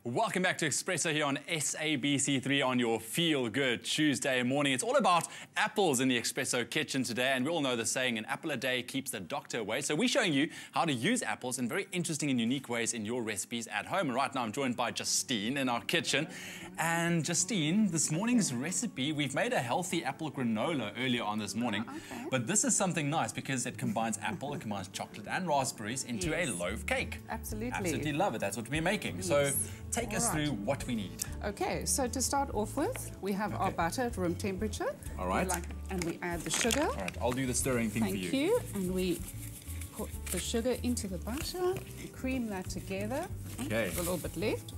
Welcome back to Espresso here on SABC3 on your Feel Good Tuesday morning. It's all about apples in the Espresso kitchen today, and we all know the saying, an apple a day keeps the doctor away. So we're showing you how to use apples in very interesting and unique ways in your recipes at home. And right now I'm joined by Justine in our kitchen. And Justine, this morning's recipe, we've made a healthy apple granola earlier on this morning. Okay. But this is something nice because it combines apple, it combines chocolate and raspberries into a loaf cake. Absolutely. Absolutely love it. That's what we're making. Yes. So take us through what we need. Okay, so to start off with, we have our butter at room temperature. All right. And we add the sugar. All right, I'll do the stirring thing for you. Thank you. And we put the sugar into the butter and cream that together. Okay. A little bit left.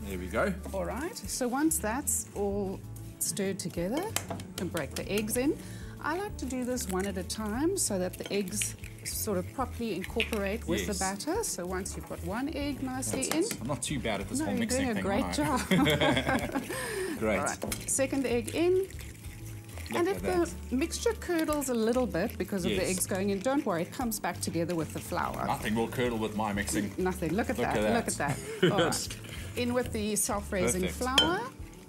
There we go. All right. So once that's all stirred together, you can break the eggs in. I like to do this one at a time so that the eggs sort of properly incorporate with the batter. So once you've got one egg nicely in. I'm not too bad at this whole you're mixing doing a thing, great job. Great. All right. Second egg in. And if the mixture curdles a little bit because of the eggs going in, don't worry, it comes back together with the flour. Nothing will curdle with my mixing. Nothing. Look at that. Look at that. All right. In with the self-raising flour.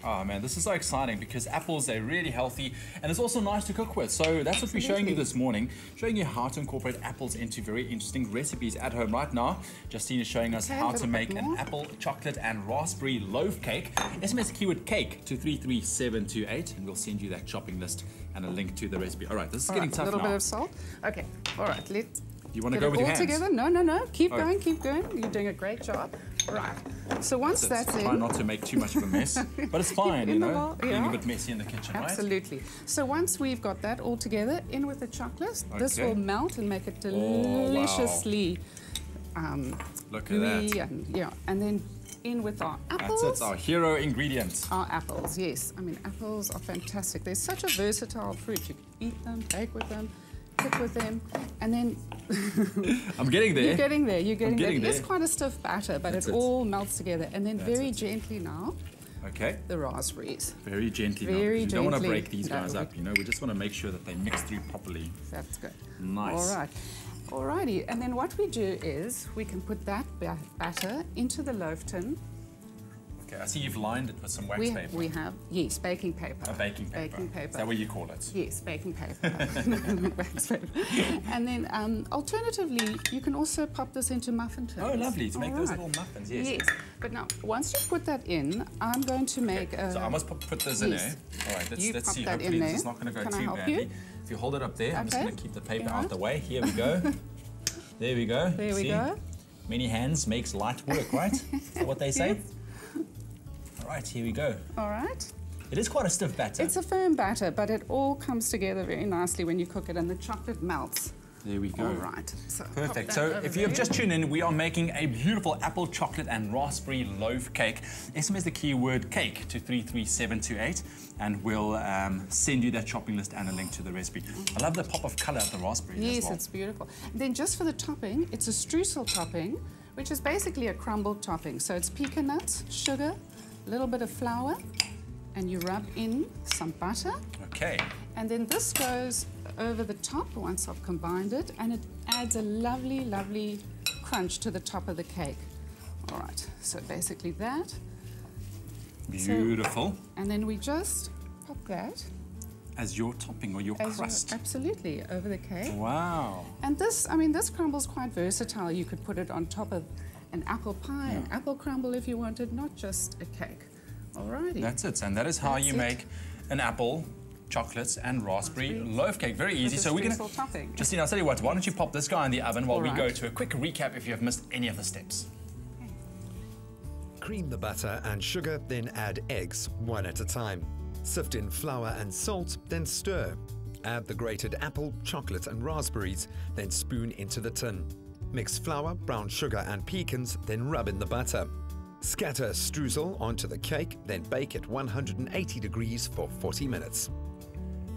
Oh man, this is so exciting because apples, they're really healthy and it's also nice to cook with. So that's what we're showing you this morning, showing you how to incorporate apples into very interesting recipes at home. Right now, Justine is showing us how to make an apple, chocolate and raspberry loaf cake. SMS the keyword cake to 33728 and we'll send you that shopping list and a link to the recipe. All right, this is getting tough now. A little bit of salt. Okay, all right, let's you want to go with your hands? Together? No. Keep going, keep going. You're doing a great job. Right. So once that's in... Try not to make too much of a mess, but it's fine, you know, being a bit messy in the kitchen, right? Absolutely. So once we've got that all together, in with the chocolate. This will melt and make it deliciously look at that. And then in with our apples. That's it, our hero ingredient. Our apples, yes. I mean, apples are fantastic. They're such a versatile fruit. You can eat them, bake with them, cook with them, and then... I'm getting there. You're getting there. It is quite a stiff batter, but it all melts together. And then very gently now, the raspberries. Very gently now. You don't want to break these guys up, you know. We just want to make sure that they mix through properly. That's good. Nice. All right. Alrighty. And then what we do is we can put that batter into the loaf tin. Okay, I see you've lined it with some wax paper. We have, yes, baking paper. A baking paper. Baking paper. Is that what you call it? Yes, baking paper. Wax paper. And then, alternatively, you can also pop this into muffin tins. Oh, lovely, to make those little muffins, yes. Yes, but now, once you put that in, I'm going to make a... So I must put this in there. All right, let's see. Hopefully this is not going to go too badly. If you hold it up there, I'm just going to keep the paper out the way. Here we go. There we go. There we go. Many hands makes light work, right? Is that what they say? Yes. All right, here we go. All right. It is quite a stiff batter. It's a firm batter, but it all comes together very nicely when you cook it, and the chocolate melts. There we go. All right. So perfect. So if you have just tuned in, we are making a beautiful apple, chocolate and raspberry loaf cake. SMS the keyword cake to 33728 and we'll send you that shopping list and a link to the recipe. I love the pop of colour of the raspberry as well. Yes, it's beautiful. And then just for the topping, it's a streusel topping, which is basically a crumbled topping. So it's pecan nuts, sugar, a little bit of flour, and you rub in some butter. Okay. And then this goes over the top once I've combined it, and it adds a lovely, lovely crunch to the top of the cake. All right, so basically that. Beautiful. And then we just pop that as your topping or your crust. Absolutely, over the cake. Wow. And this, I mean, this crumble's quite versatile. You could put it on top of an apple pie, an apple crumble if you wanted, not just a cake. Alrighty. That's it, and that is how you make an apple, chocolates and raspberry loaf cake. Very easy. So we're going to... Justine, I'll tell you what, why don't you pop this guy in the oven while we go to a quick recap if you have missed any of the steps. Cream the butter and sugar, then add eggs, one at a time. Sift in flour and salt, then stir. Add the grated apple, chocolate and raspberries, then spoon into the tin. Mix flour, brown sugar and pecans, then rub in the butter. Scatter streusel onto the cake, then bake at 180 degrees for 40 minutes.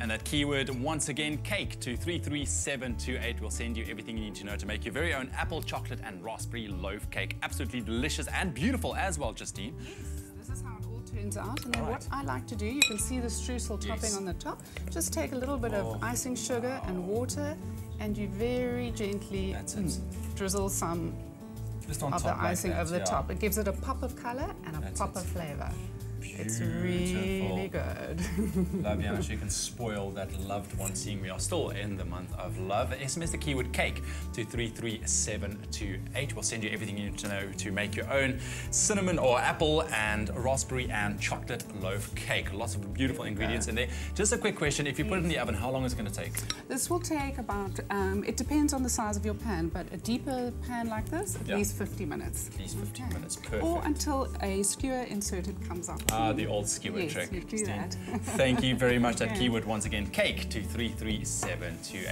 And that keyword, once again, cake to 33728 will send you everything you need to know to make your very own apple, chocolate and raspberry loaf cake. Absolutely delicious and beautiful as well, Justine. Yes, this is how it all turns out. And then what I like to do, you can see the streusel topping on the top. Just take a little bit of icing sugar and water, and you very gently drizzle some Just on of top the like icing that, over the yeah. top. It gives it a pop of colour and a That's pop it. of flavour. It's Beautiful. really good. Love, yeah, so you can spoil that loved one, seeing we are still in the month of love. SMS the keyword cake to 33728. We'll send you everything you need to know to make your own cinnamon or apple and raspberry and chocolate loaf cake. Lots of beautiful ingredients in there. Just a quick question, if you put it in the oven, how long is it going to take? This will take about, it depends on the size of your pan, but a deeper pan like this, at least 50 minutes. At least 15 minutes, perfect. Or until a skewer inserted comes up. The old skewer Yes, trick. you do Justine. that. Thank you very much. That keyword once again, cake to 33728.